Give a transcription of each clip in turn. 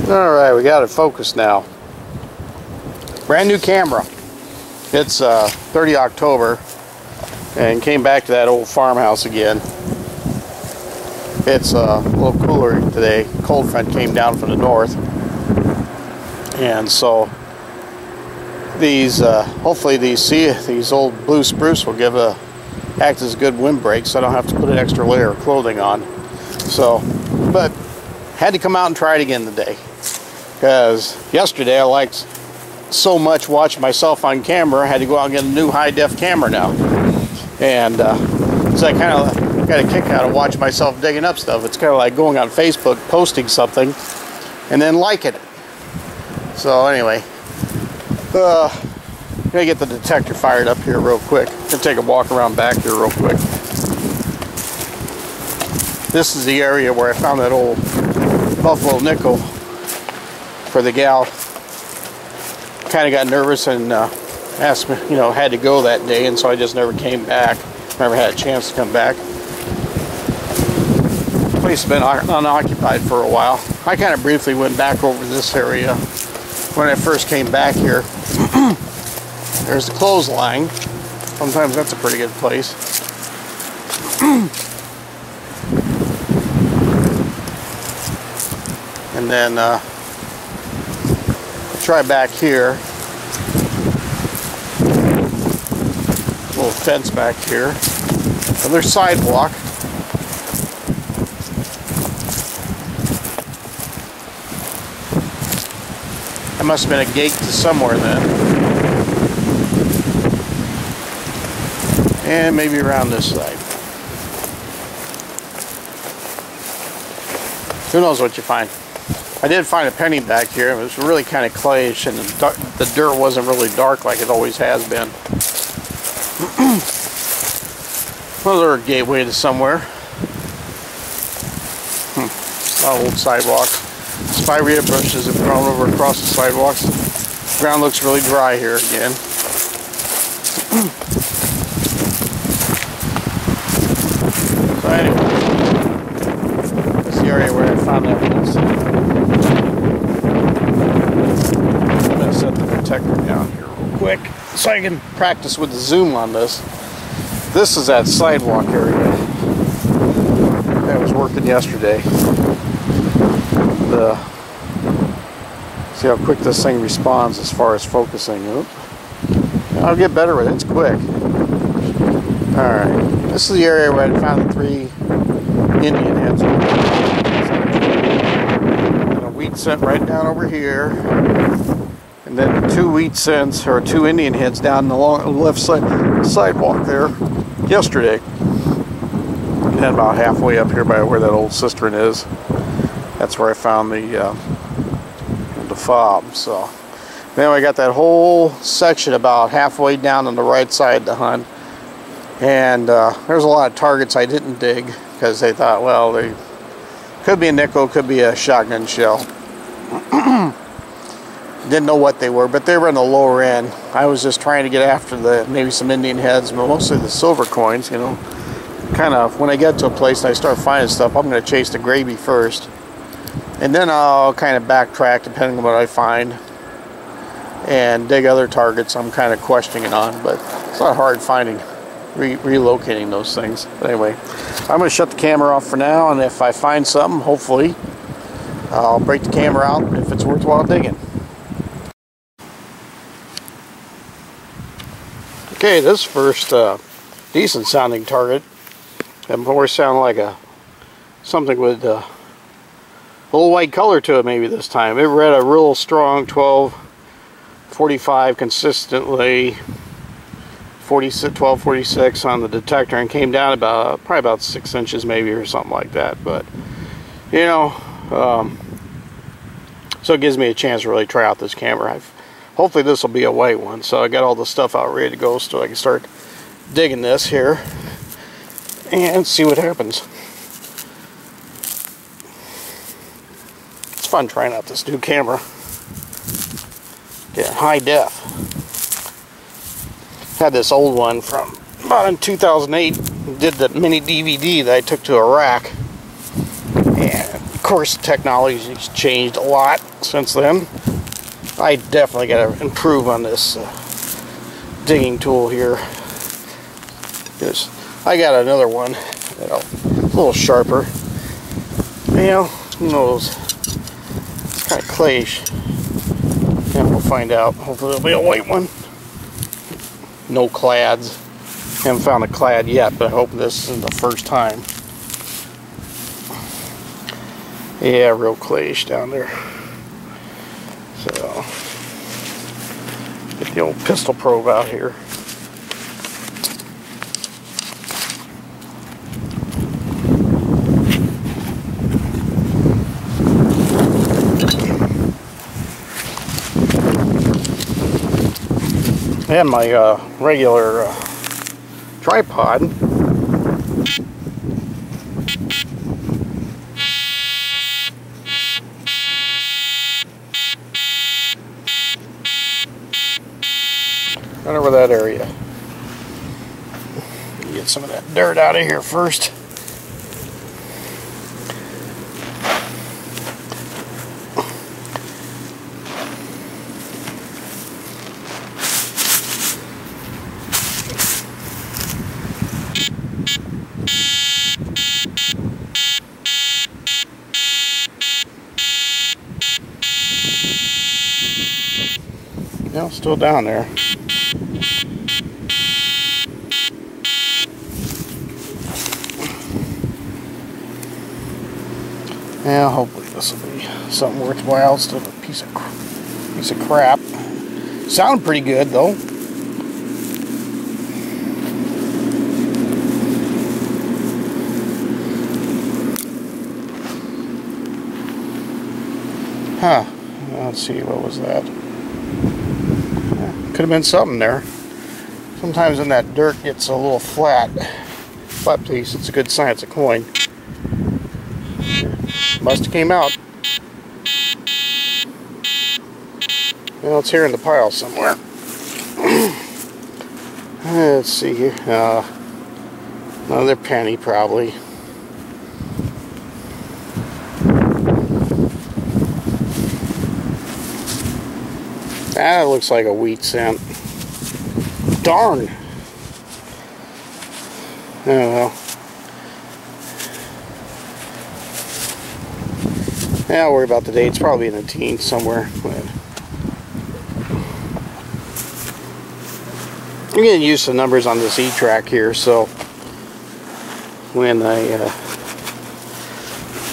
Alright, we got it focused now. Brand new camera. It's 30 October and came back to that old farmhouse again. It's a little cooler today. Cold front came down from the north. And so these hopefully these old blue spruce will act as a good windbreak, so I don't have to put an extra layer of clothing on. So, but had to come out and try it again today, because yesterday I liked so much watching myself on camera, I had to go out and get a new high-def camera now. And so I kind of got a kick out of watching myself digging up stuff. It's kind of like going on Facebook, posting something, and then liking it. So anyway, I'm gonna get the detector fired up here real quick. Gonna take a walk around back here real quick. This is the area where I found that old buffalo nickel for the gal. Kind of got nervous and asked me, had to go that day, and so I just never came back. Never had a chance to come back. The place has been unoccupied for a while. I kind of briefly went back over this area when I first came back here. There's the clothesline. Sometimes that's a pretty good place. And then try back here. Little fence back here. Another sidewalk. That must have been a gate to somewhere then. And maybe around this side. Who knows what you find. I did find a penny back here. It was really kind of clayish, and the dirt wasn't really dark like it always has been. Another gateway to somewhere. Old sidewalk. Spirea bushes have grown over across the sidewalks. The ground looks really dry here again. So anyway, this is the area where I found that piece. I'm going to set the detector down here real quick so I can practice with the zoom on this. This is that sidewalk area that was working yesterday. See how quick this thing responds as far as focusing. Oop. I'll get better with it. It's quick. Alright. This is the area where I found the 3 Indian heads. And a wheat scent right down over here. And then 2 wheat scents, or 2 Indian heads down along the left side sidewalk there yesterday. And then about halfway up here by where that old cistern is. That's where I found the fob. So then I got that whole section about halfway down on the right side to hunt, and there's a lot of targets I didn't dig because they thought, well, they could be a nickel, could be a shotgun shell. Didn't know what they were, but they were in the lower end. I was just trying to get after maybe some Indian heads, but mostly the silver coins. Kind of when I get to a place and I start finding stuff, I'm going to chase the gravy first. And then I'll kind of backtrack depending on what I find and dig other targets I'm kind of questioning on, but it's not hard finding, relocating those things. But anyway, I'm going to shut the camera off for now, and if I find something, hopefully, I'll break the camera out if it's worthwhile digging. Okay, this first decent sounding target, and more sound like something with a little white color to it maybe this time. It read a real strong 1245 consistently, 1246 on the detector, and came down probably about 6 inches maybe or something like that. But so it gives me a chance to really try out this camera. Hopefully this will be a white one. So I got all the stuff out ready to go so I can start digging this here and see what happens. It's fun trying out this new camera. Yeah, high def. Had this old one from about in 2008. Did the mini DVD that I took to Iraq. And course, technology's changed a lot since then. I definitely got to improve on this digging tool here. I got another one, you know, a little sharper. You know, who knows? It's kind of clayish. And we'll find out. Hopefully it'll be a white one. No clads. Haven't found a clad yet, but I hope this isn't the first time. Yeah, real clayish down there. So, get the old pistol probe out here. And my regular tripod. Right over that area. Get some of that dirt out of here first. No, still down there. Yeah, hopefully this will be something worthwhile instead of a piece of crap. Sounded pretty good though. Huh. Let's see, what was that? Could have been something there. Sometimes when that dirt gets a little flat piece, it's a good sign it's a coin. Must have came out. Well, it's here in the pile somewhere. Let's see here. Another penny probably. That looks like a wheat cent. Darn. Oh well. Yeah, I'll worry about the date. It's probably in the teens somewhere. I'm getting used to the numbers on this Etrac here, so when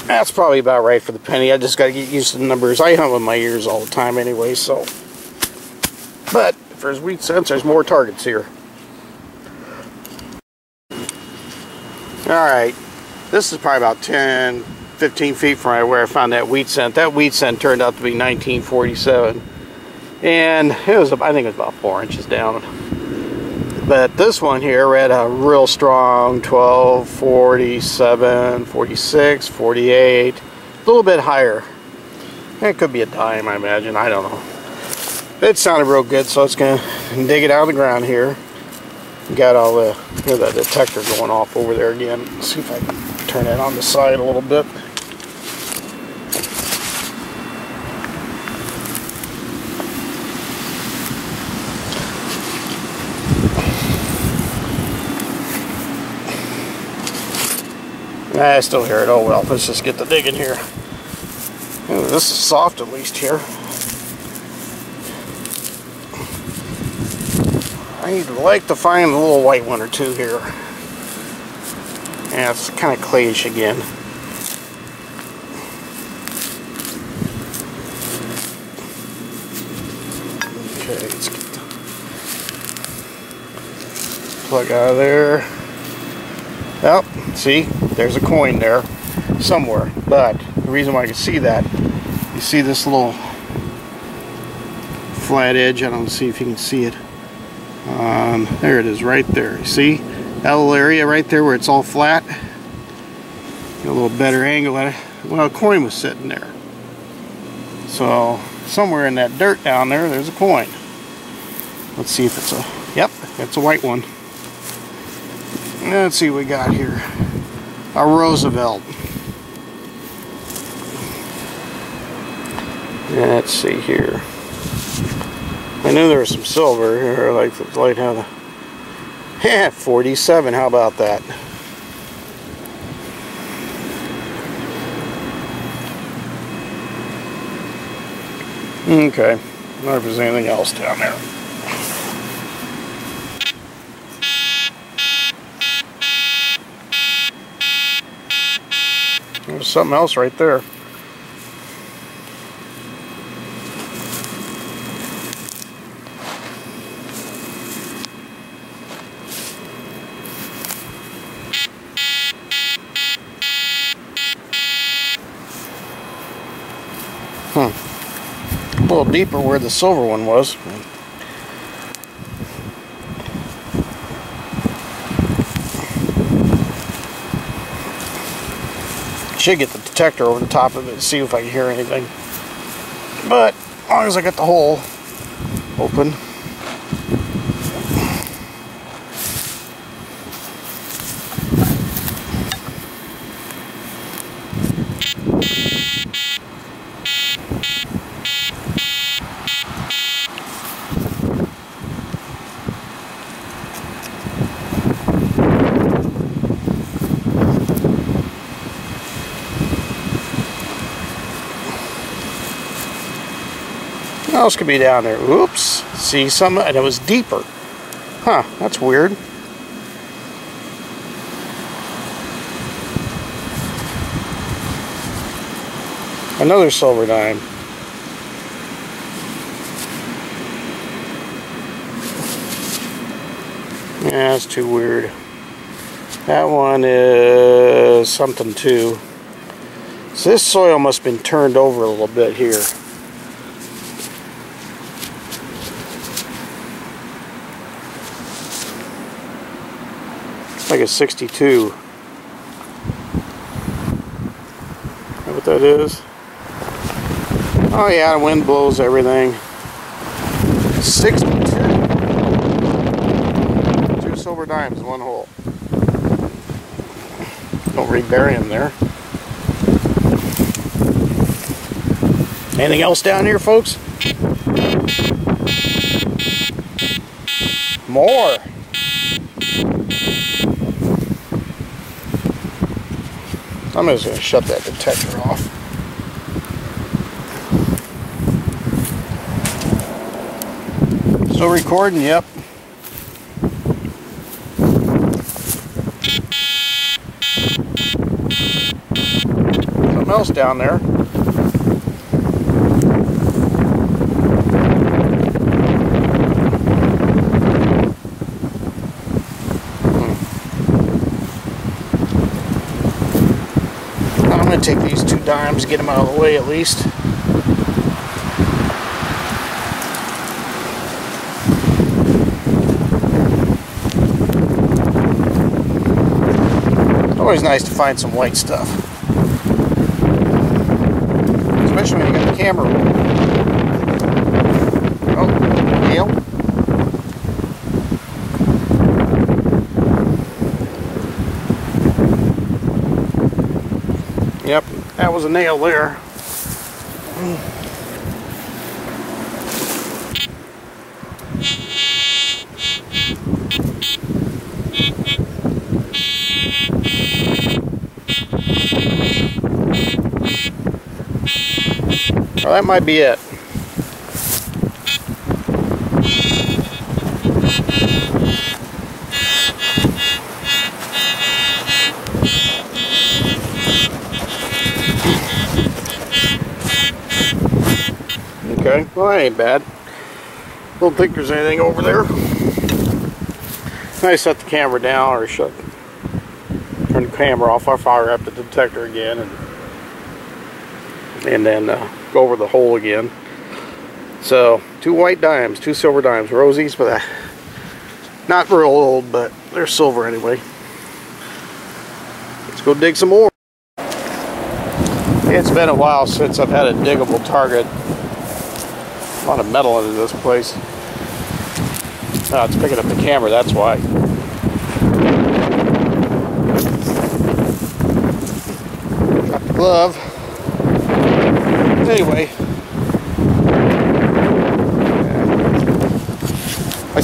that's probably about right for the penny. I just got to get used to the numbers. I hunt with my ears all the time anyway, so. But if there's wheat cents, there's more targets here. Alright, this is probably about 10-15 feet from where I found that wheat cent. That wheat cent turned out to be 1947. And it was, I think it was about 4 inches down. But this one here read a real strong 12, 47, 46, 48. A little bit higher. It could be a dime, I imagine. I don't know. It sounded real good, so it's going to dig it out of the ground here. Got all the, hear that detector going off over there again. Let's see if I can turn it on the side a little bit. I still hear it. Oh well, let's just get the digging here. Ooh, this is soft at least here. I'd like to find a little white one or two here. Yeah, it's kind of clayish again. Okay, let's get the plug out of there. Well, see, there's a coin there somewhere. But the reason why I can see that, you see this little flat edge? I don't see if you can see it. There it is right there. You see that little area right there where it's all flat? Get a little better angle at it. Well, a coin was sitting there. So somewhere in that dirt down there, there's a coin. Let's see if it's a, yep, it's a white one. Let's see what we got here. A Roosevelt. Let's see here. I knew there was some silver here, like the light had a... Yeah, 47, how about that? Okay, I wonder if there's anything else down there. There's something else right there. A little deeper where the silver one was. Should get the detector over the top of it and see if I can hear anything. But as long as I got the hole open. What else could be down there? Oops. See some, and it was deeper. Huh, that's weird. Another silver dime. Yeah, that's too weird. That one is something too. So this soil must have been turned over a little bit here. Like a 62. Know what that is? Oh yeah, the wind blows everything. 62. 2 silver dimes, 1 hole. Don't rebury them there. Anything else down here, folks? More. I'm just going to shut that detector off. Still recording? Yep. Something else down there. I'm going to take these 2 dimes, get them out of the way at least. Always nice to find some white stuff. Especially when you got the camera rolling. Oh, nail. Yep, that was a nail there. Well, that might be it. Okay, well that ain't bad. Don't think there's anything over there. I set the camera down or turn the camera off. I'll fire up the detector again and then go over the hole again. So 2 white dimes, 2 silver dimes, rosies, but not real old, but they're silver anyway. Let's go dig some more. It's been a while since I've had a diggable target. A lot of metal into this place. Oh, it's picking up the camera, that's why. Got the glove. Anyway,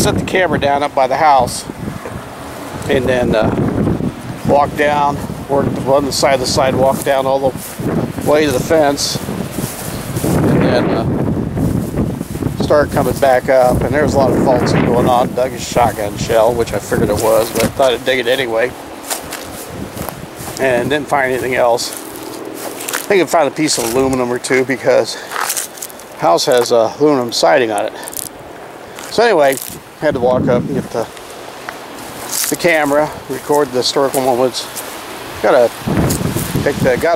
set the camera down up by the house, and then walked down, worked on the side of the sidewalk down all the way to the fence, and then started coming back up, and there was a lot of faulting going on. Dug a shotgun shell, which I figured it was, but I thought I'd dig it anyway, and didn't find anything else. I think I found a piece of aluminum or two, because the house has aluminum siding on it. So anyway, had to walk up and get the camera, record the historical moments. Got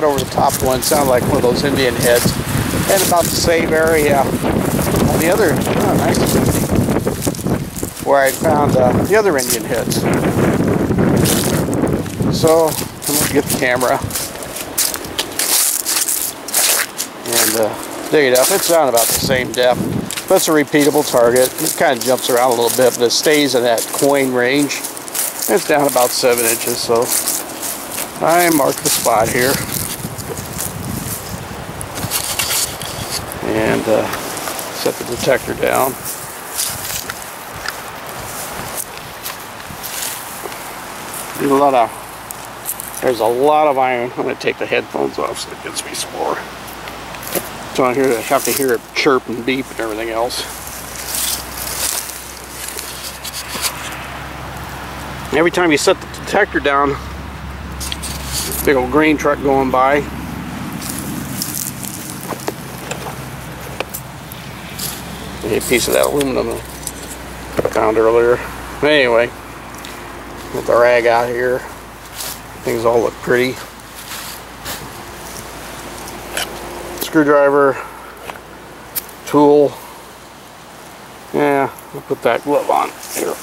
over the top one, sounded like one of those Indian heads, and about the same area on the other, nice and empty, where I found the other Indian heads. So I'm gonna get the camera and dig it up. It's down about the same depth. But it's a repeatable target. It kind of jumps around a little bit, but it stays in that coin range. It's down about 7 inches, so I marked the spot here. And set the detector down. There's a lot of iron. I'm going to take the headphones off so it gets me some more. So I have to hear it chirp and beep and everything else. Every time you set the detector down, big old grain truck going by. A piece of that aluminum I found earlier. Anyway, with the rag out here, things all look pretty. Screwdriver, tool. Yeah, I'll put that glove on here.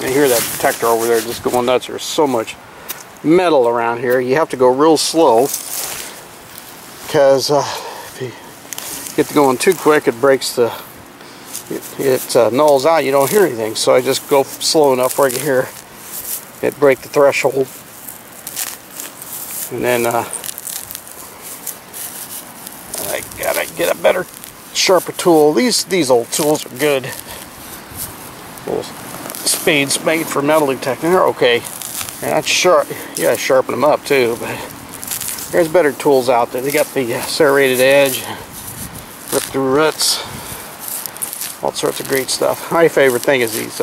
You hear that detector over there just going nuts. There's so much metal around here. You have to go real slow, because if you get to going too quick, it breaks it nulls out. You don't hear anything. So I just go slow enough where I can hear it break the threshold. And then I gotta get a better, sharper tool. These old tools are good. Little spades made for metal detecting. They're okay. They're not sharp. You gotta sharpen them up too. But there's better tools out there. They got the serrated edge, rip through roots, all sorts of great stuff. My favorite thing is these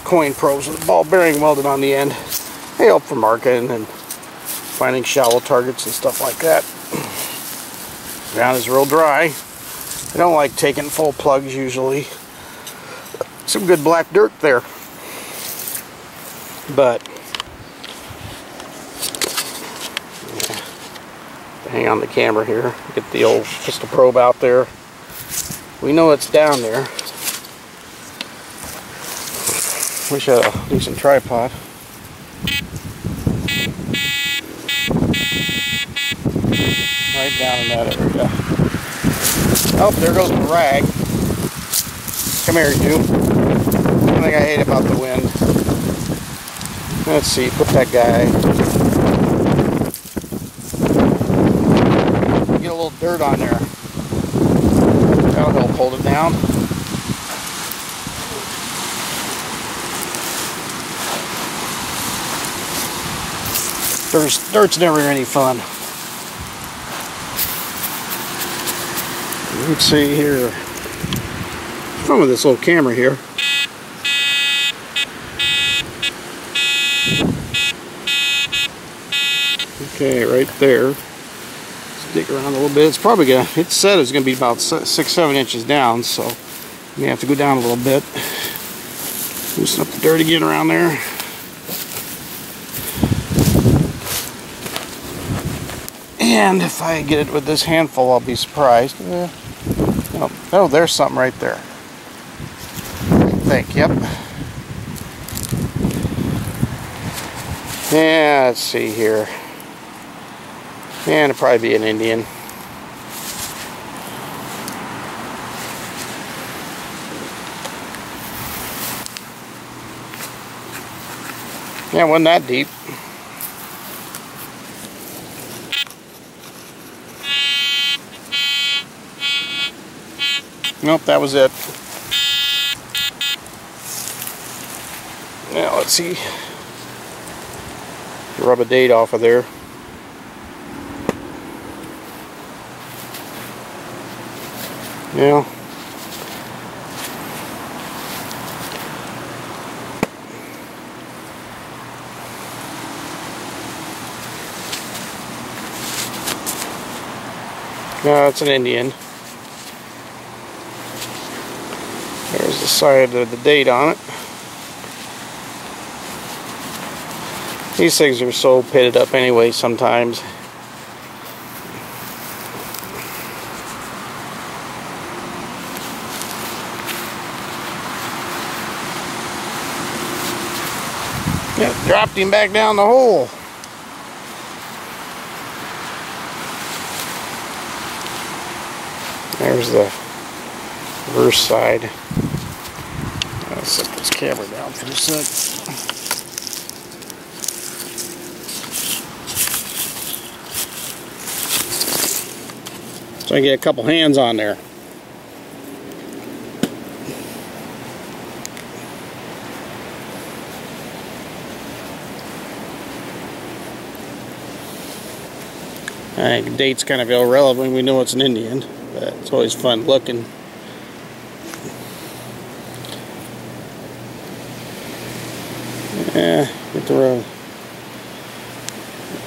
coin probes with a ball bearing welded on the end. They help for marking and finding shallow targets and stuff like that. Ground is real dry. I don't like taking full plugs usually. Some good black dirt there. But yeah, hang on the camera here. Get the old pistol probe out there. We know it's down there. Wish I had a decent tripod. Right down in that area. Oh, there goes the rag. Come here, you. One thing I hate about the wind. Let's see, put that guy. Get a little dirt on there. That'll help hold it down. Dirt's never any fun. Let's see here. Fun with this little camera here. Okay, right there. Let's dig around a little bit. It's probably gonna. It said it's gonna be about 6-7 inches down, so you may have to go down a little bit. Loosen up the dirt again around there. And if I get it with this handful, I'll be surprised. Oh, there's something right there. I think, yep. Yeah, let's see here. And it'll probably be an Indian. Yeah, it wasn't that deep. Nope, that was it. Now let's see. Rub a date off of there. Yeah. No, it's an Indian. There's the side of the date on it. These things are so pitted up anyway sometimes. Yeah, dropped him back down the hole. There's the reverse side. I'll set this camera down for a sec. So I get a couple hands on there. I think the date's kind of irrelevant. We know it's an Indian, but it's always fun looking. Yeah, get the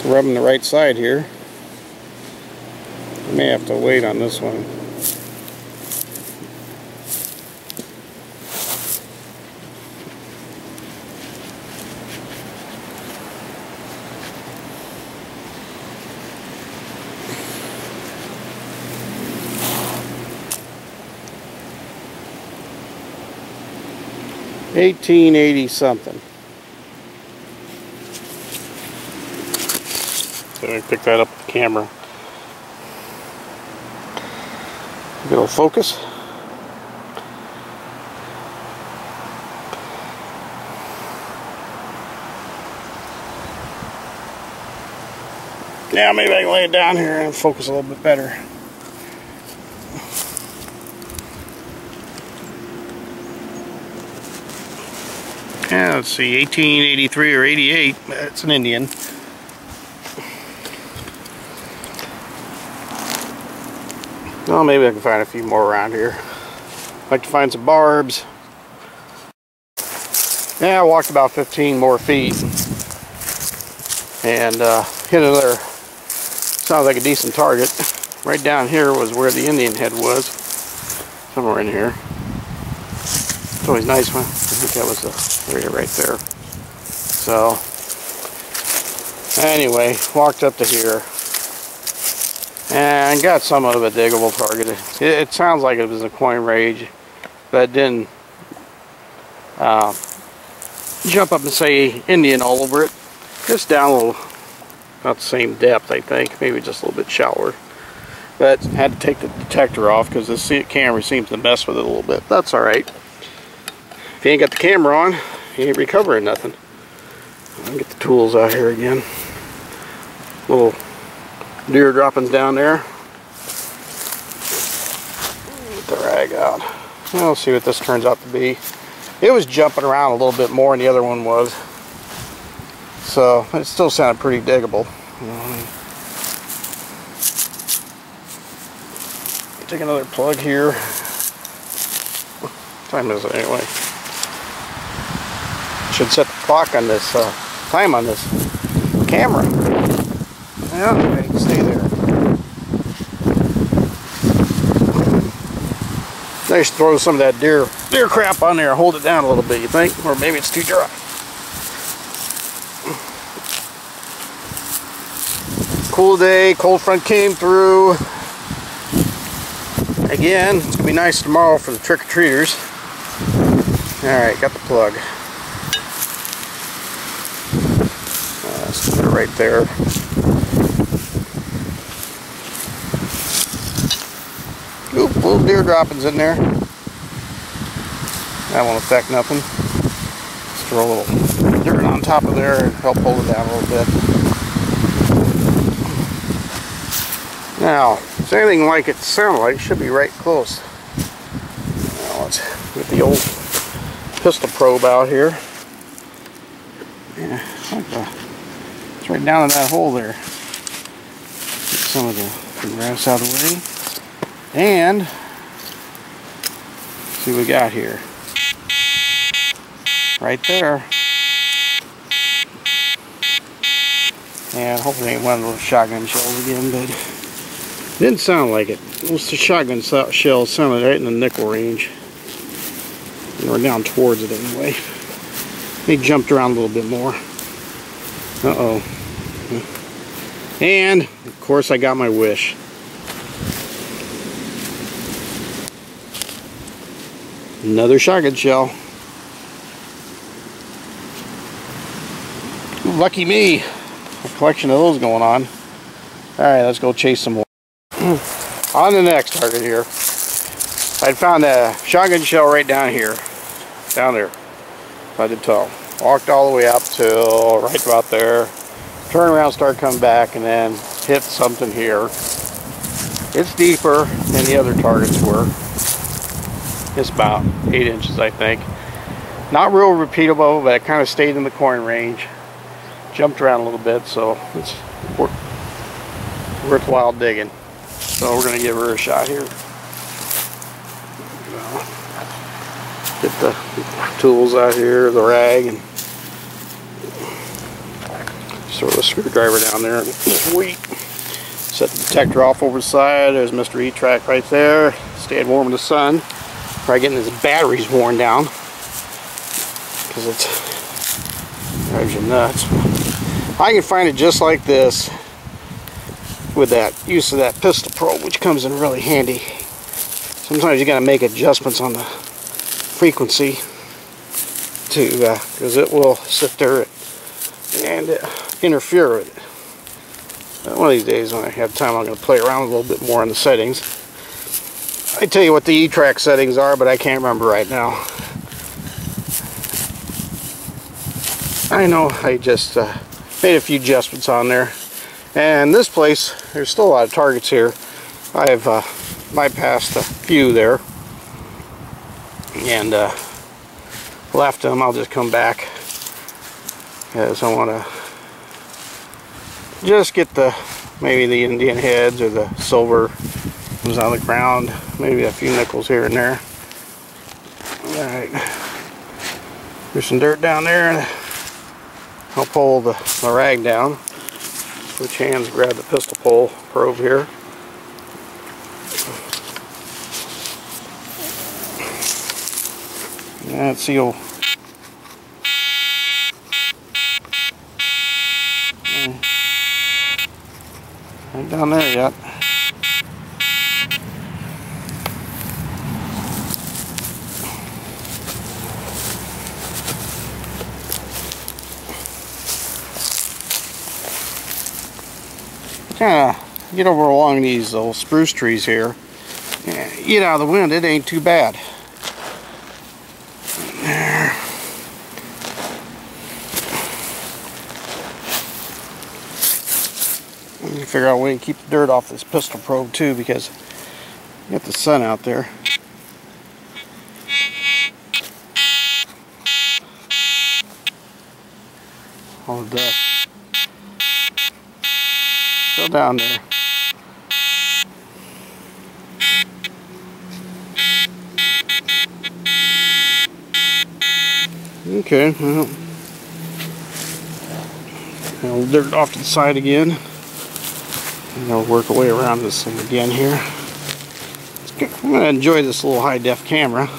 rubbing the right side here. I may have to wait on this one. $18.80 something. So I pick that up with the camera. Good old focus. Now maybe I can lay it down here and focus a little bit better. Yeah, let's see, 1883 or 88. It's an Indian. Well, maybe I can find a few more around here. I'd like to find some barbs. Yeah, I walked about 15 more feet and hit another, sounds like a decent target. Right down here was where the Indian head was, somewhere in here. It's always nice when, I think that was the area right there. So, anyway, walked up to here. And got somewhat of a diggable target. It sounds like it was a coin rage, but it didn't jump up and say Indian all over it. Just down a little, about the same depth, I think, maybe just a little bit shallower. But had to take the detector off because the camera seems to mess with it a little bit. That's all right. If you ain't got the camera on, you ain't recovering nothing. I'll get the tools out here again. Little deer droppings down there. Get the rag out. We'll see what this turns out to be. It was jumping around a little bit more than the other one was. So it still sounded pretty diggable. Take another plug here. What time is it anyway? Should set the clock on this time on this camera. Yeah, okay, stay there. Nice, throw some of that deer crap on there, hold it down a little bit, you think? Or maybe it's too dry. Cool day, cold front came through. Again, it's gonna be nice tomorrow for the trick-or-treaters. Alright, got the plug. Let's put it right there. Oop, little deer droppings in there. That won't affect nothing. Just throw a little dirt on top of there and help hold it down a little bit. Now, if it's anything like it sounded like, it should be right close. balance with the old pistol probe out here. Yeah, it's right down in that hole there. Get some of the grass out of the way. And see what we got here. Right there. And hopefully it ain't one of those shotgun shells again, but didn't sound like it. Most of the shotgun shells sounded right in the nickel range. And we're down towards it anyway. They jumped around a little bit more. Uh-oh. And, of course, I got my wish. Another shotgun shell. Lucky me. A collection of those going on. Alright, let's go chase some more. On the next target here, I found a shotgun shell right down here. Down there. By the toe. Walked all the way up till right about there. Turn around, start coming back, and then hit something here. It's deeper than the other targets were. It's about 8 inches, I think. Not real repeatable, but it kind of stayed in the coin range. Jumped around a little bit, so it's worthwhile digging. So we're going to give her a shot here. Get the tools out here, the rag, and throw the screwdriver down there and just wait. Set the detector off over the side. There's Mr. Etrac right there. Staying warm in the sun. Probably getting his batteries worn down because it drives you nuts. I can find it just like this with that use of that pistol probe, which comes in really handy. Sometimes you got to make adjustments on the frequency to because it will sit there and interfere with it. One of these days when I have time, I'm going to play around a little bit more on the settings. I tell you what the Etrac settings are, but I can't remember right now. I know I just made a few adjustments on there. And this place, there's still a lot of targets here. I've bypassed a few there and left them. I'll just come back because I want to just get maybe the Indian heads or the silver comes out of the ground, maybe a few nickels here and there. Alright, there's some dirt down there. I'll pull the rag down. Switch hands, grab the pistol pole probe here. Let's see. Ain't down there yet. Kind of get over along these little spruce trees here. Get out of the wind, it ain't too bad. There. You figure out a way to keep the dirt off this pistol probe too, because you got the sun out there. All the dust. Still down there. Okay, well, a little dirt off to the side again. And I'll work our way around this thing again here. I'm going to enjoy this little high-def camera,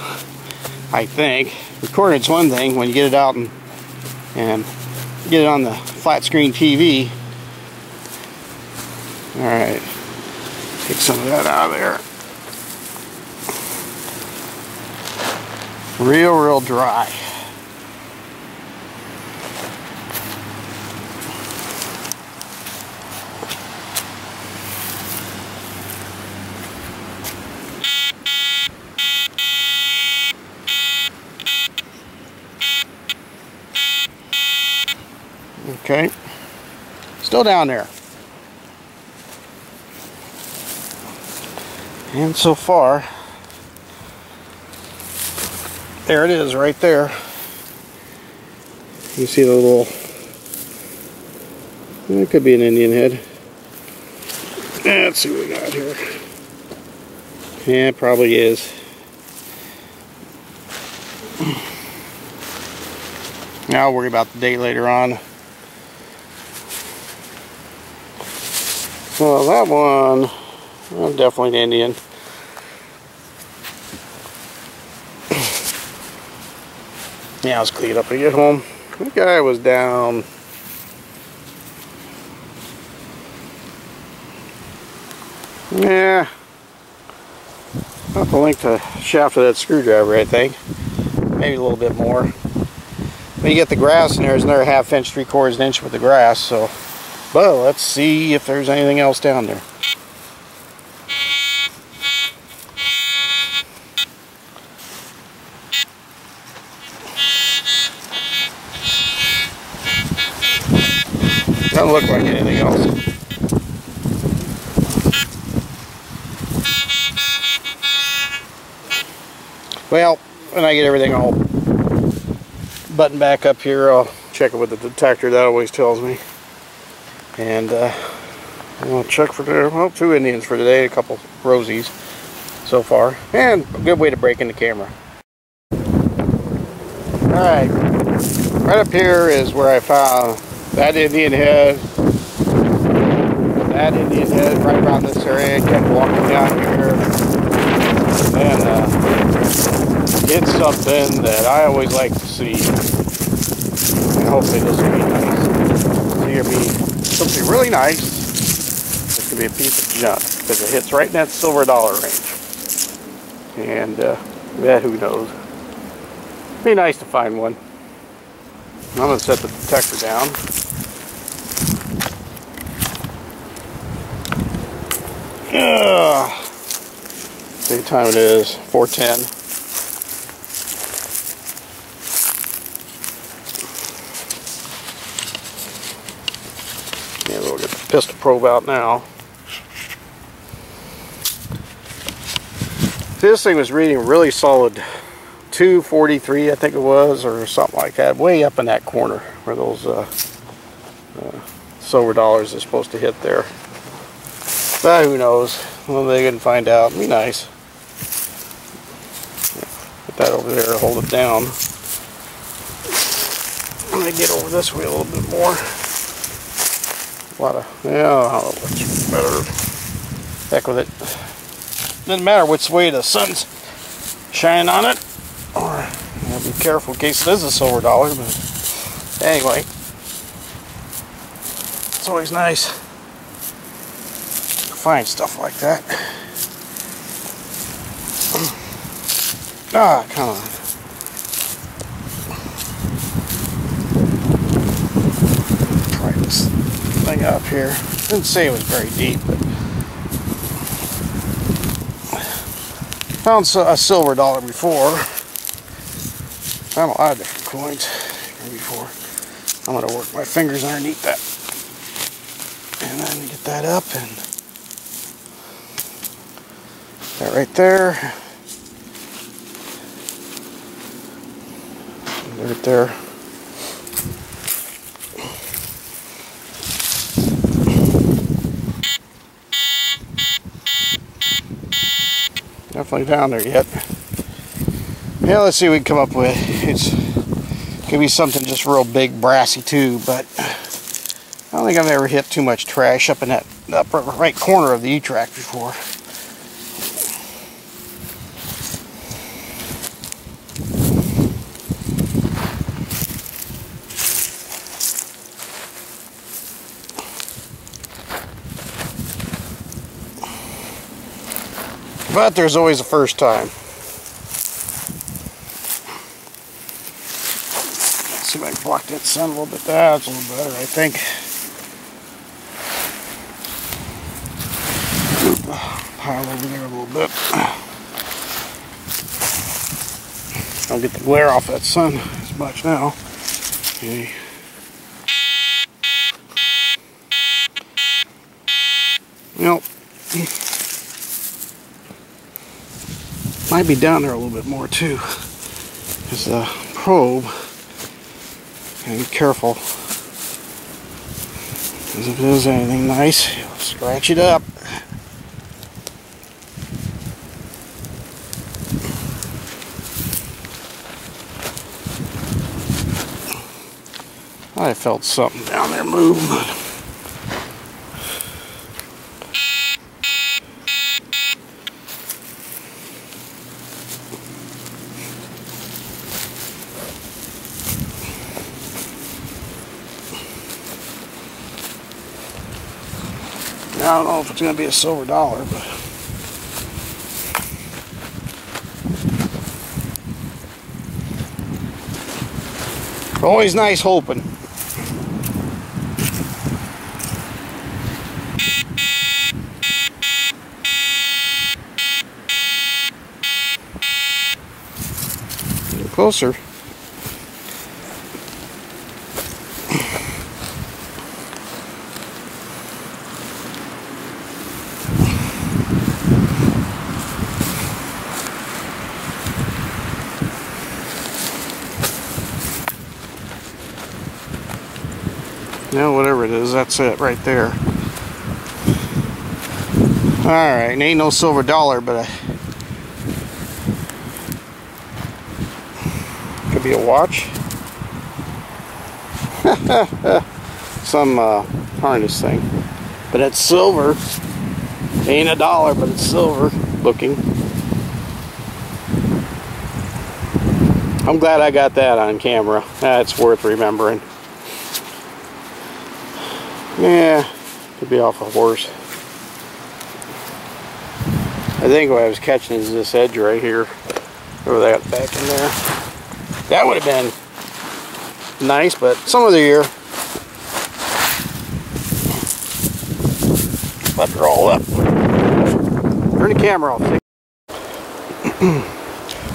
I think. Recording's one thing, when you get it out and get it on the flat screen TV. Alright, take some of that out of there. Real dry. Okay, still down there. And so far, There it is, right there. You see the little, it could be an Indian head. Let's see what we got here. Yeah, it probably is. Now I'll worry about the date later on. So that one, well, definitely an Indian. Yeah, let's clean it up and get home. That guy was down. Yeah. I'll have to link the shaft of that screwdriver, I think. Maybe a little bit more. When you get the grass in there, there's another 1/2 inch, 3/4 inch with the grass, so. But let's see if there's anything else down there. Doesn't look like anything else. Well, when I get everything all buttoned back up here, I'll check it with the detector. That always tells me. And I'll check for there. Well, 2 Indians for today, a couple rosies so far, and a good way to break in the camera. Alright, right up here is where I found that Indian head, right around this area. Kept walking down here, and it's something that I always like to see. And hopefully this will be nice. So here be something really nice. This could be a piece of junk because it hits right in that silver dollar range. And yeah, who knows? Be nice to find one. I'm going to set the detector down. See what time it is, 4:10. Yeah, we'll get the pistol probe out now. This thing was reading really solid 243, I think it was, or something like that, way up in that corner where those silver dollars are supposed to hit there. But who knows? Well, they can find out. It'd be nice. Put that over there to hold it down. I'm gonna get over this way a little bit more. A lot of, yeah, much better. Heck with it. Doesn't matter which way the sun's shining on it. Or, be careful in case it is a silver dollar. But anyway, it's always nice to find stuff like that. Ah, come on. Try this thing up here. Didn't say it was very deep, but found a silver dollar before. Found a lot of different coins before. I'm going to work my fingers underneath that. And then get that up and that right there. Right there. Definitely down there yet. Yeah, let's see what we can come up with. It's could be something just real big, brassy too, but I don't think I've ever hit too much trash up in that upper right corner of the Etrac before. But there's always a first time. Let's see if I can block that sun a little bit. That's a little better, I think. Pile over there a little bit. I'll get the glare off that sun as much now. Okay. Nope. Might be down there a little bit more too. is the probe. And be careful, because if it is anything nice, you'll scratch it up. I felt something down there move. I don't know if it's going to be a silver dollar, but always nice hoping. Get closer. Now, whatever it is, that's it right there. Alright, it ain't no silver dollar, but could be a watch. Some harness thing. But it's silver. Ain't a dollar, but it's silver looking. I'm glad I got that on camera. That's worth remembering. Yeah, could be off a horse. I think what I was catching is this edge right here. Throw that back in there. That would have been nice, but some other year. Let it roll up. Turn the camera off.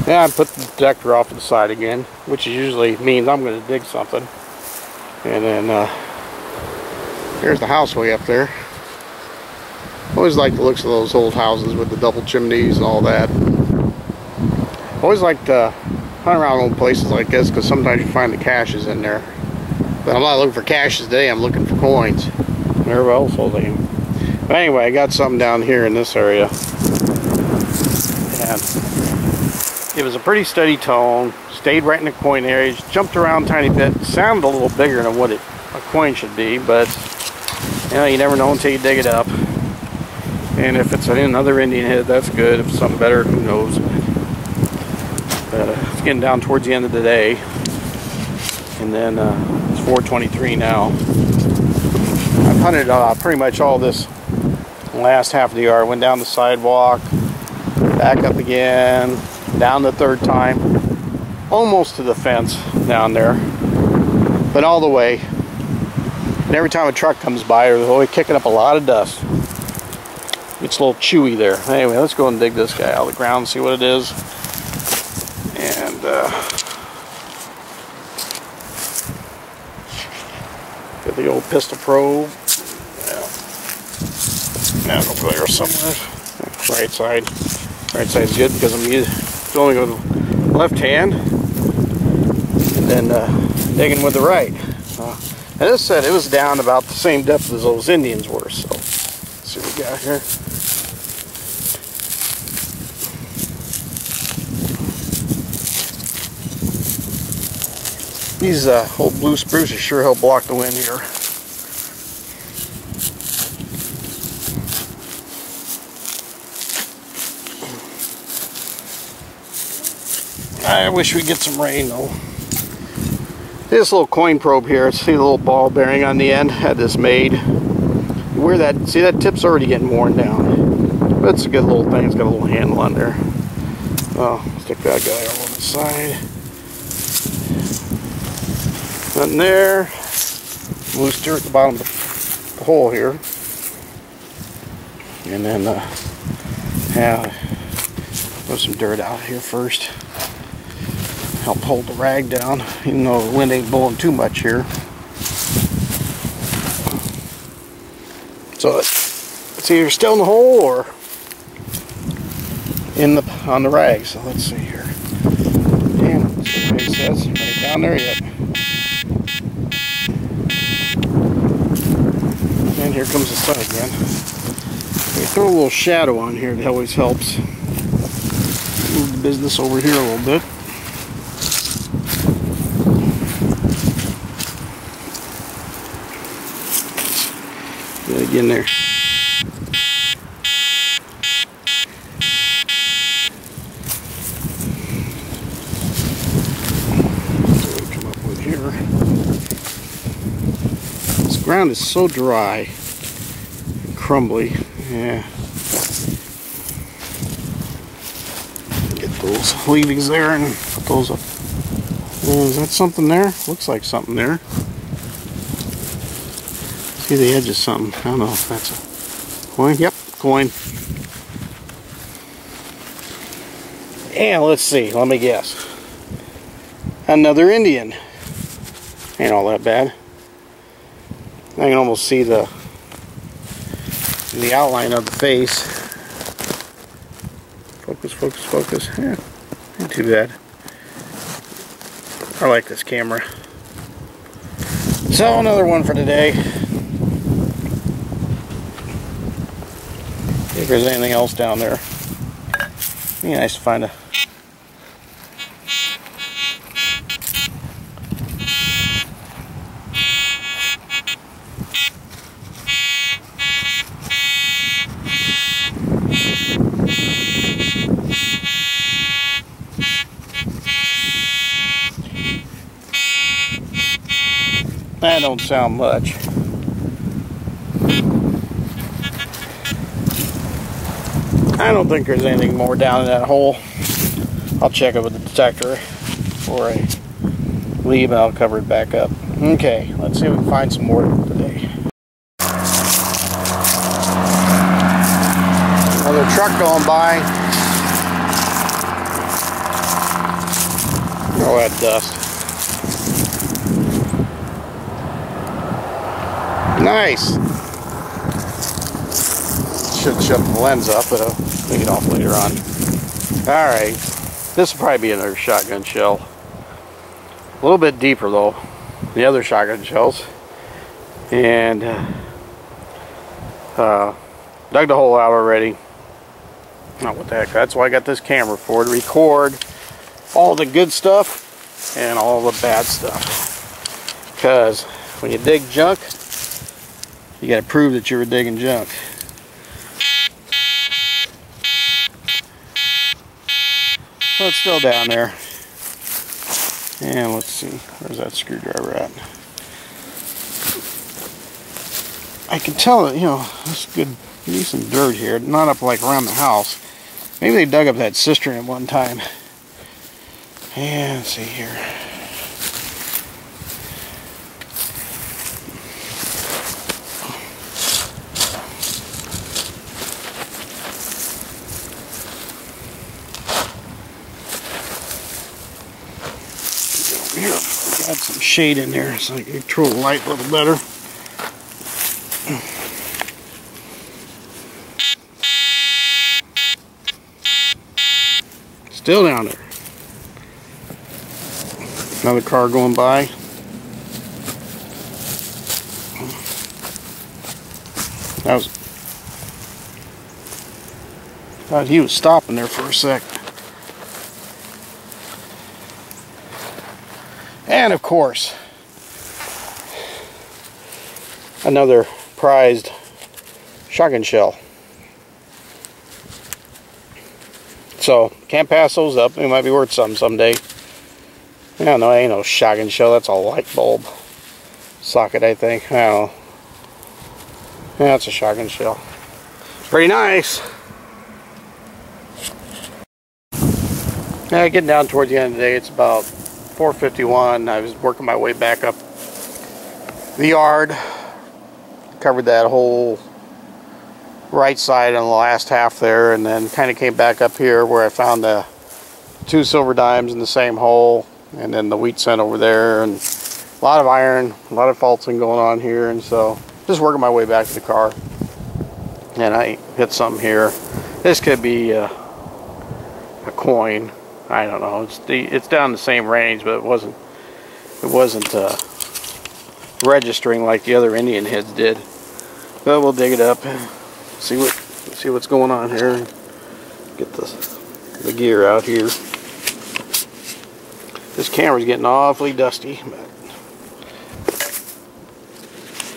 Yeah, I put the detector off to the side again, which usually means I'm going to dig something. And then here's the house way up there. Always like the looks of those old houses with the double chimneys and all that. Always like to hunt around old places like this because sometimes you find the caches in there. But I'm not looking for caches today, I'm looking for coins. Everybody else will do. But anyway, I got something down here in this area. And it was a pretty steady tone. Stayed right in the coin area. Just jumped around a tiny bit. Sounded a little bigger than what a coin should be, but you know, you never know until you dig it up. And if it's another Indian head, that's good. If it's something better, who knows. But it's getting down towards the end of the day. And then it's 4:23 now. I've hunted pretty much all this last half of the yard. Went down the sidewalk, back up again, down the third time. Almost to the fence down there. But all the way. And every time a truck comes by, they're always kicking up a lot of dust. It's a little chewy there. Anyway, let's go and dig this guy out of the ground and see what it is. And get the old pistol probe. Now go there somewhere. Right side. Right side's good because I'm going with the left hand and then digging with the right. And this said it was down about the same depth as those Indians were. So let's see what we got here. These old blue spruces sure help block the wind here. I wish we'd get some rain though. This little coin probe here, see the little ball bearing on the end? Had this made. Where that, see that tip's already getting worn down. But it's a good little thing, it's got a little handle on there. Oh, stick that guy over on the side. Nothing there. Loose dirt at the bottom of the hole here. And then, put some dirt out here first. Help hold the rag down, even though the wind ain't blowing too much here. So it's either still in the hole or on the rag. So let's see here. Damn. down there yet. And here comes the sun again. We throw a little shadow on here, that always helps. Move the business over here a little bit. Get in there. Come up with here. This ground is so dry and crumbly. Yeah. Get those leavings there and put those up. Is that something there? Looks like something there. See the edge of something. I don't know if that's a coin. Yep, coin. And let's see, let me guess. Another Indian. Ain't all that bad. I can almost see the outline of the face. Focus, focus, focus. Yeah, ain't too bad. I like this camera. So another one for today. If there's anything else down there. Be nice to find a... That don't sound much. I don't think there's anything more down in that hole. I'll check it with the detector before I leave and I'll cover it back up. Okay, let's see if we can find some more today. Another truck going by. All that dust. Nice. Should shut the lens up, but I'll take it off later on. Alright, this will probably be another shotgun shell. A little bit deeper though, the other shotgun shells. And dug the hole out already. Not what the heck, that's why I got this camera for, to record all the good stuff and all the bad stuff. Because when you dig junk, you got to prove that you were digging junk. So it's still down there. And let's see, where's that screwdriver at? I can tell that, you know, there's good, decent dirt here. Not up like around the house. Maybe they dug up that cistern at one time. And let's see here. Here, got some shade in there so I can control the light a little better. Still down there. Another car going by. That was... thought he was stopping there for a sec. And of course, another prized shotgun shell. So, can't pass those up. They might be worth something someday. I don't know, it ain't no shotgun shell. That's a light bulb socket, I think. I don't know. Yeah, that's a shotgun shell. Pretty nice. Yeah, getting down towards the end of the day. It's about 4:51. I was working my way back up the yard. Covered that whole right side on the last half there, and then kind of came back up here where I found the 2 silver dimes in the same hole, and then the wheat cent over there, and a lot of iron, a lot of faulting going on here. And so just working my way back to the car, and I hit something here. This could be a coin. I don't know. It's down the same range, but it wasn't it wasn't registering like the other Indian heads did. But we'll dig it up, see what's going on here, get the gear out here. This camera's getting awfully dusty, but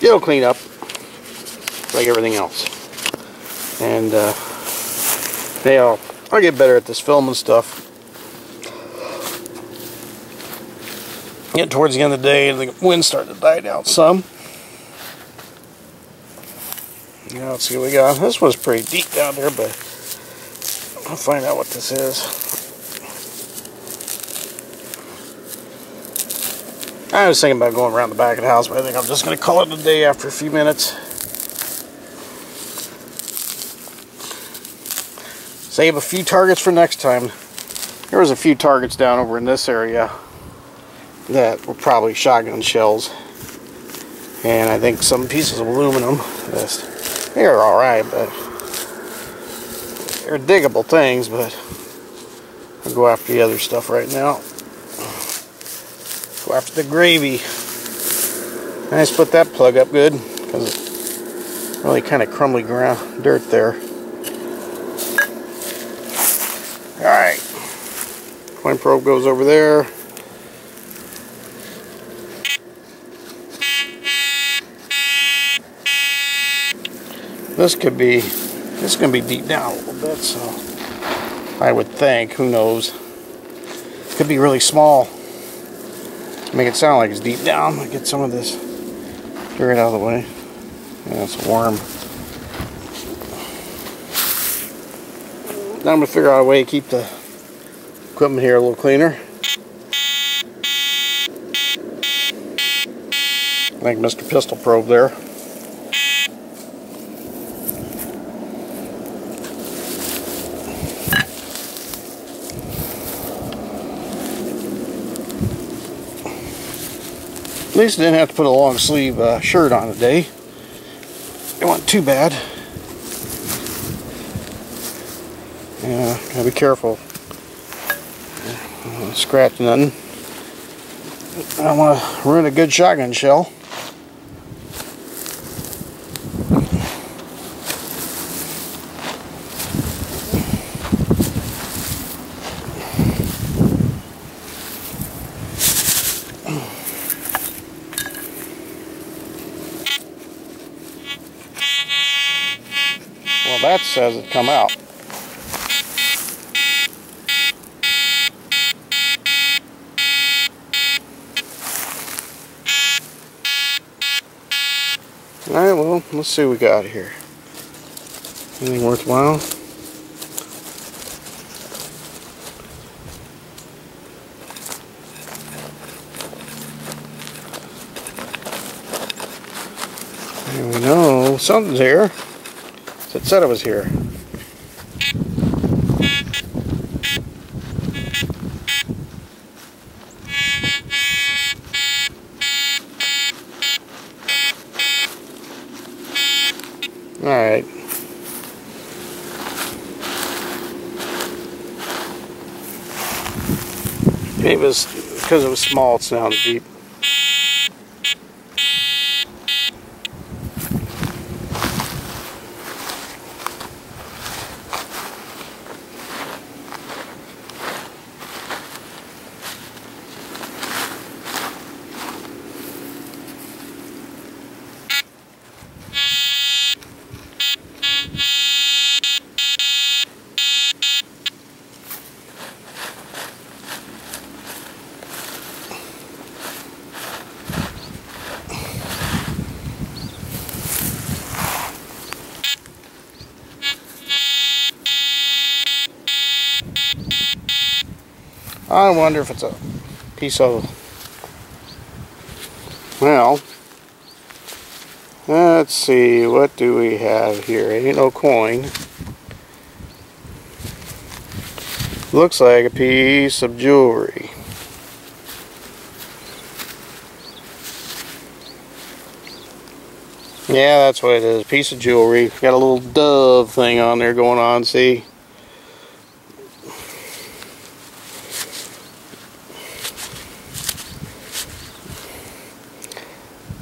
it'll clean up like everything else. And I'll get better at this filming stuff. Getting towards the end of the day, the wind's starting to die down some. Now let's see what we got. This one's pretty deep down there, but I'll find out what this is. I was thinking about going around the back of the house, but I think I'm just going to call it a day after a few minutes. Save a few targets for next time. There was a few targets down over in this area that were probably shotgun shells. And I think some pieces of aluminum. They're alright, but they're diggable things, but I'll go after the other stuff right now. Go after the gravy. I just put that plug up good because it's really kind of crumbly ground dirt there. Alright. Coin probe goes over there. This is going to be deep down a little bit, so I would think, who knows. It could be really small. Make it sound like it's deep down. I'll get some of this dirt out of the way. Yeah, it's a worm. Now I'm going to figure out a way to keep the equipment here a little cleaner. Like Mr. Pistol Probe there. At least I didn't have to put a long sleeve shirt on today. It wasn't too bad. Yeah, gotta be careful. Scratch nothing. I don't want to ruin a good shotgun shell. Well, that says it come out. Alright, well, let's see what we got here. Anything worthwhile? There we go. Something's here. It said it was here. Alright. Maybe it was because it was small, it sounded deep. I wonder if it's a piece of, well, let's see, what do we have here? Ain't no coin. Looks like a piece of jewelry. Yeah, that's what it is, a piece of jewelry. Got a little dove thing on there going on, see?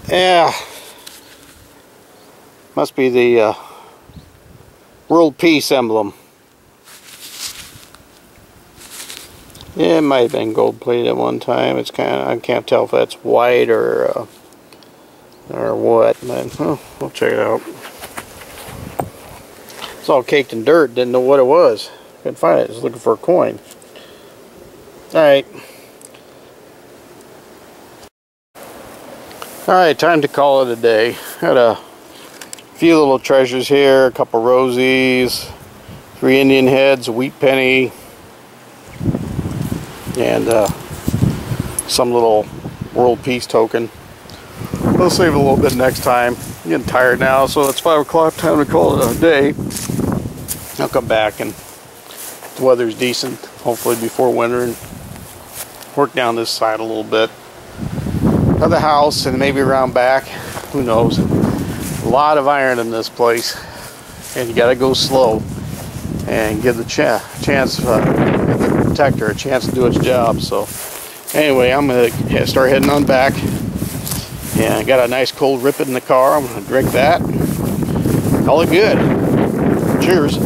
Yeah, must be the world peace emblem. Yeah, it might have been gold plated at one time. It's kind of, I can't tell if that's white or what, but we'll check it out. It's all caked in dirt, didn't know what it was. Couldn't find it, just looking for a coin. Alright. Alright, time to call it a day. Got a few little treasures here, a couple rosies, 3 Indian heads, a wheat penny, and some little world peace token. We'll save a little bit next time. I'm getting tired now, so it's 5 o'clock, time to call it a day. I'll come back and the weather's decent, hopefully before winter, and work down this side a little bit of the house and maybe around back. Who knows? A lot of iron in this place, and you gotta go slow and give the chance, give the detector a chance to do its job. So anyway, I'm gonna start heading on back. Yeah, I got a nice cold ripid in the car. I'm gonna drink that. Call it good. Cheers.